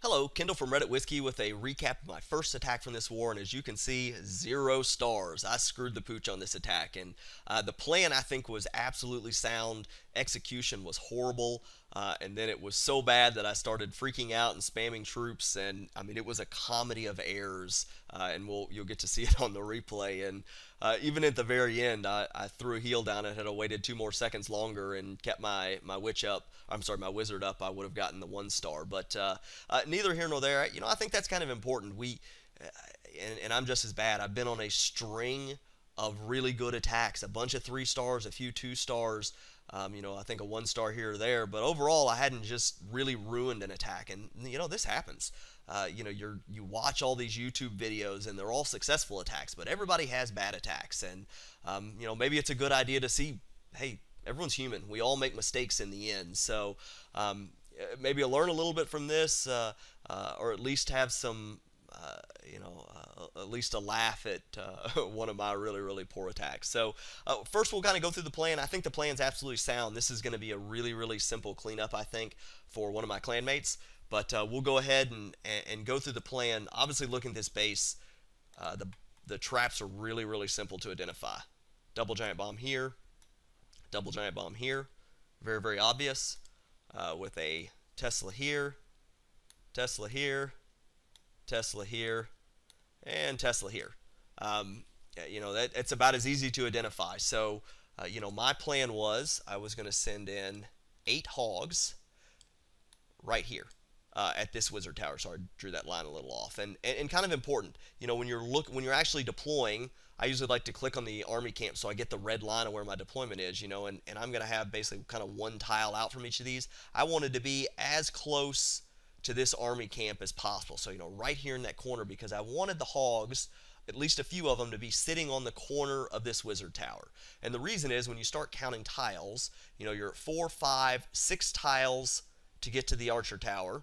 Hello, Kendall from Reddit Whiskey with a recap of my first attack from this war, and as you can see, 0 stars. I screwed the pooch on this attack, and the plan I think was absolutely sound. Execution was horrible, and then it was so bad that I started freaking out and spamming troops, and I mean it was a comedy of errors, and you'll get to see it on the replay. And even at the very end, I threw a heal down and had I waited 2 more seconds longer and kept my witch up. I'm sorry, my wizard up, I would have gotten the 1 star. But neither here nor there. I think that's kind of important. And I'm just as bad. I've been on a string of really good attacks, a bunch of 3 stars, a few 2 stars. I think a 1 star here or there, but overall, I hadn't just really ruined an attack. And this happens. You watch all these YouTube videos, and they're all successful attacks, but everybody has bad attacks. And maybe it's a good idea to see, hey, everyone's human. We all make mistakes in the end. So maybe I'll learn a little bit from this, or at least have some, at least a laugh at one of my really, really poor attacks. So first we'll kind of go through the plan. I think the plan's absolutely sound. This is going to be a really, really simple cleanup, I think, for one of my clanmates. But we'll go ahead and go through the plan. Obviously, looking at this base, the traps are really, really simple to identify. Double giant bomb here, double giant bomb here. Very, very obvious. With a Tesla here, Tesla here, Tesla here, and Tesla here. It's about as easy to identify. So, my plan was I was going to send in 8 hogs right here. At this wizard tower, so I drew that line a little off, and kind of important. When you're actually deploying, I usually like to click on the army camp so I get the red line of where my deployment is. And I'm gonna have basically kind of 1 tile out from each of these. I wanted to be as close to this army camp as possible. So right here in that corner, because I wanted the hogs, at least a few of them, to be sitting on the corner of this wizard tower. And the reason is when you start counting tiles, you're at 4, 5, 6 tiles to get to the archer tower.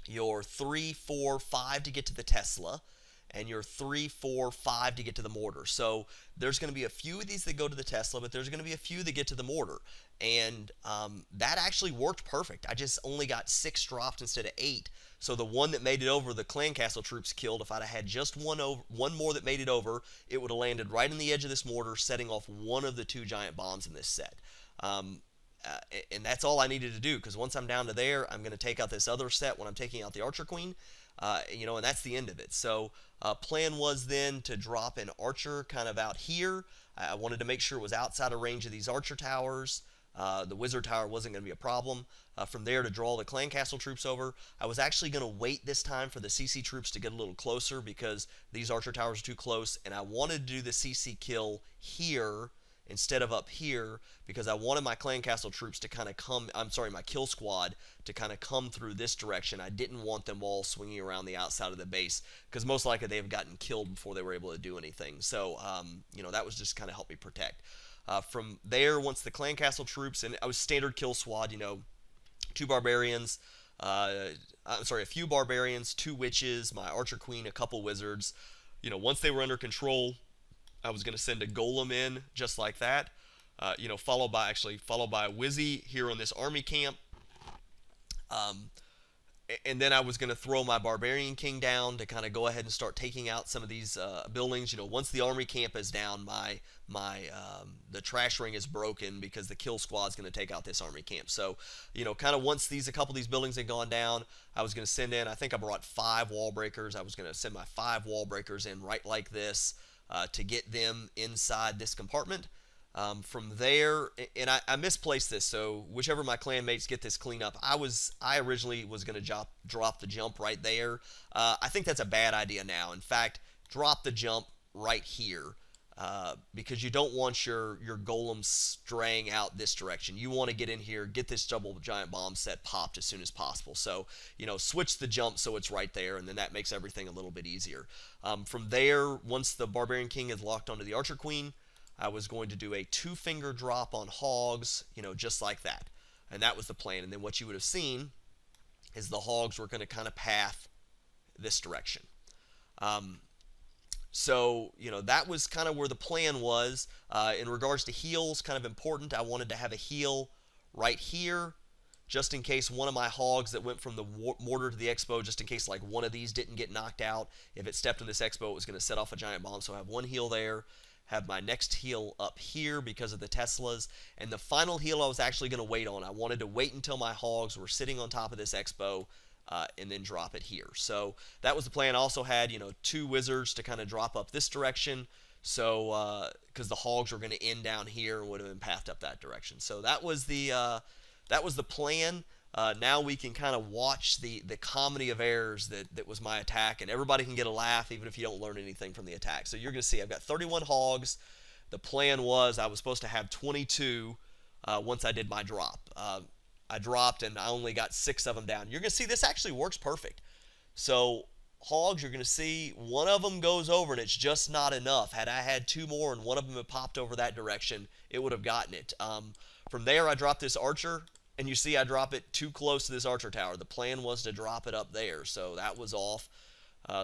Your 3, 4, 5 to get to the Tesla, and your 3, 4, 5 to get to the mortar. So there's going to be a few of these that go to the Tesla, but there's going to be a few that get to the mortar. And that actually worked perfect. I just only got 6 dropped instead of 8. So the one that made it over, the clan castle troops killed. If I'd have had just one more that made it over, it would have landed right in the edge of this mortar, setting off one of the 2 giant bombs in this set. And that's all I needed to do, because once I'm down to there, I'm going to take out this other set when I'm taking out the archer queen, and that's the end of it. So plan was then to drop an archer kind of out here. I wanted to make sure it was outside of range of these archer towers. The wizard tower wasn't going to be a problem. From there to draw the clan castle troops over. I was actually going to wait this time for the CC troops to get a little closer, because these archer towers are too close, and I wanted to do the CC kill here instead of up here, because I wanted my clan castle troops to kind of come, my kill squad to kind of come through this direction. I didn't want them all swinging around the outside of the base, because most likely they have gotten killed before they were able to do anything. So, that was just kind of help me protect. From there, once the clan castle troops, and I was standard kill squad, 2 barbarians, a few barbarians, 2 witches, my archer queen, a couple wizards. Once they were under control, I was going to send a golem in just like that, followed by a wizzy here on this army camp. And then I was going to throw my barbarian king down to kind of go ahead and start taking out some of these buildings. Once the army camp is down, the trash ring is broken, because the kill squad is going to take out this army camp. So, kind of once a couple of these buildings had gone down, I was going to send in, I think I brought 5 wall breakers. I was going to send my 5 wall breakers in right like this, to get them inside this compartment. From there, and I misplaced this, so whichever my clanmates get this cleanup, I originally was going to drop the jump right there. I think that's a bad idea now. In fact, drop the jump right here, because you don't want your golems straying out this direction. You want to get in here, get this double giant bomb set popped as soon as possible. So, switch the jump so it's right there, and then that makes everything a little bit easier. From there, once the barbarian king is locked onto the archer queen, I was going to do a 2-finger drop on hogs, just like that. And that was the plan. And then what you would have seen is the hogs were going to kind of path this direction. So, that was kind of where the plan was. In regards to heals, kind of important, I wanted to have a heal right here just in case one of my hogs that went from the mortar to the expo, just in case like one of these didn't get knocked out. If it stepped in this expo, it was going to set off a giant bomb. So I have one heal there, have my next heal up here because of the Teslas, and the final heal I was actually going to wait on. I wanted to wait until my hogs were sitting on top of this expo and then drop it here. So that was the plan. I also had, 2 wizards to kind of drop up this direction. So, because the hogs were going to end down here and would have been pathed up that direction. So that was the plan. Now we can kind of watch the comedy of errors that was my attack, and everybody can get a laugh even if you don't learn anything from the attack. So you're going to see I've got 31 hogs. The plan was I was supposed to have 22 once I did my drop. I dropped and I only got 6 of them down. You're going to see this actually works perfect. So hogs, you're going to see one of them goes over and it's just not enough. Had I had 2 more and one of them had popped over that direction, it would have gotten it. From there, I dropped this archer, and you see I drop it too close to this archer tower. The plan was to drop it up there, so that was off.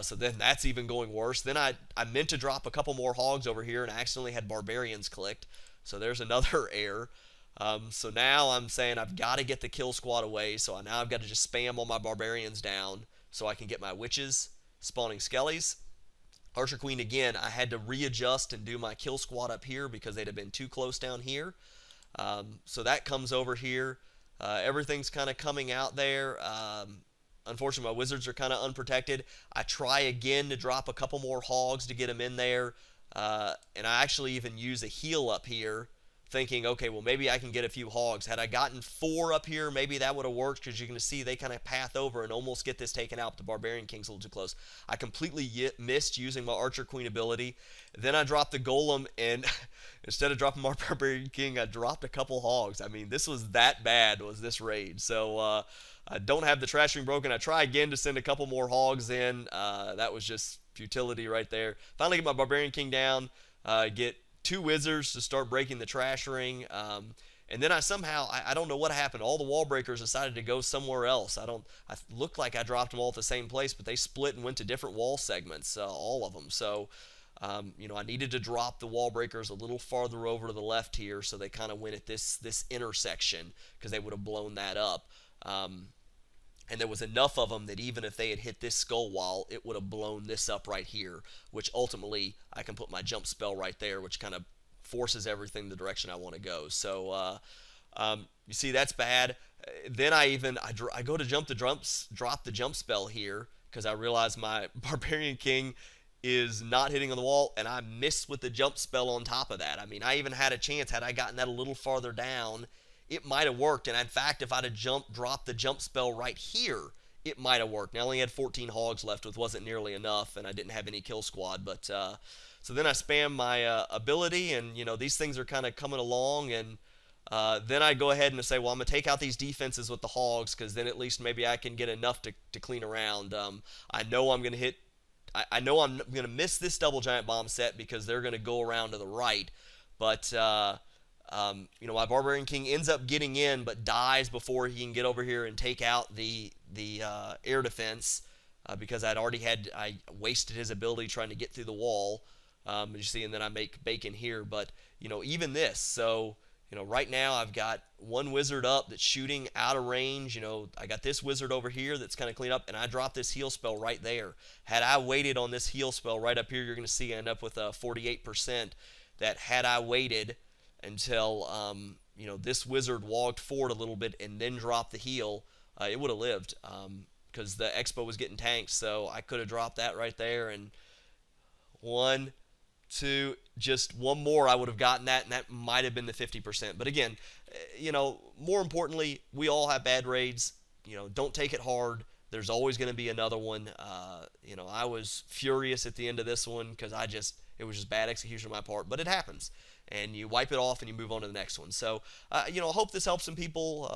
So then that's even going worse. Then I meant to drop a couple more hogs over here, and I accidentally had barbarians clicked. So there's another error. So now I'm saying I've got to get the kill squad away, so now I've got to just spam all my barbarians down so I can get my witches spawning skellies. Archer Queen, again, I had to readjust and do my kill squad up here because they'd have been too close down here. So that comes over here. Everything's kind of coming out there. Unfortunately, my wizards are kind of unprotected. I try again to drop a couple more hogs to get them in there. And I actually even use a heal up here, thinking, okay, well, maybe I can get a few hogs. Had I gotten 4 up here, maybe that would have worked, because you're going to see they kind of path over and almost get this taken out. The Barbarian King's a little too close. I completely missed using my Archer Queen ability. Then I dropped the Golem, and instead of dropping my Barbarian King, I dropped a couple hogs. I mean, this was that bad, was this raid. So I don't have the Trash Ring broken. I try again to send a couple more hogs in. That was just futility right there. Finally get my Barbarian King down, get 2 wizards to start breaking the Trash Ring, and then I somehow, I don't know what happened, all the wall breakers decided to go somewhere else. I looked like I dropped them all at the same place, but they split and went to different wall segments, all of them. So I needed to drop the wall breakers a little farther over to the left here, so they kind of went at this intersection, because they would have blown that up. And there was enough of them that even if they had hit this skull wall, it would have blown this up right here, which ultimately I can put my jump spell right there, which kind of forces everything the direction I want to go. So you see that's bad. Then I go to drop the jump spell here, because I realize my Barbarian King is not hitting on the wall, and I missed with the jump spell on top of that. I mean, I even had a chance, had I gotten that a little farther down, it might have worked. And in fact, if I'd have dropped the jump spell right here, it might have worked. Now, I only had 14 hogs left, which wasn't nearly enough, and I didn't have any kill squad. But so then I spam my ability, and these things are kind of coming along, and then I go ahead and say, well, I'm gonna take out these defenses with the hogs, because then at least maybe I can get enough to clean around. I know I'm gonna hit. I know I'm gonna miss this double giant bomb set because they're gonna go around to the right, but. My Barbarian King ends up getting in, but dies before he can get over here and take out the air defense, because I wasted his ability trying to get through the wall. You see, and then I make bacon here. But even this, so right now I've got one wizard up that's shooting out of range. I got this wizard over here that's kind of clean up, and I dropped this heal spell right there. Had I waited on this heal spell right up here, you're going to see I end up with a 48%. That had I waited until this wizard walked forward a little bit and then dropped the heal, it would have lived, because the expo was getting tanked. So I could have dropped that right there, and 1, 2, just one more, I would have gotten that, and that might have been the 50%. But again, more importantly, we all have bad raids. Don't take it hard. There's always going to be another one. I was furious at the end of this one because it was just bad execution on my part, but it happens. And you wipe it off and you move on to the next one. So, I hope this helps some people,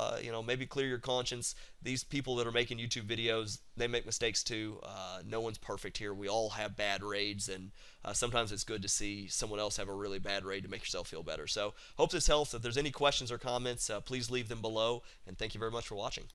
maybe clear your conscience. These people that are making YouTube videos, they make mistakes too. No one's perfect here. We all have bad raids, and sometimes it's good to see someone else have a really bad raid to make yourself feel better. So, hope this helps. If there's any questions or comments, please leave them below, and thank you very much for watching.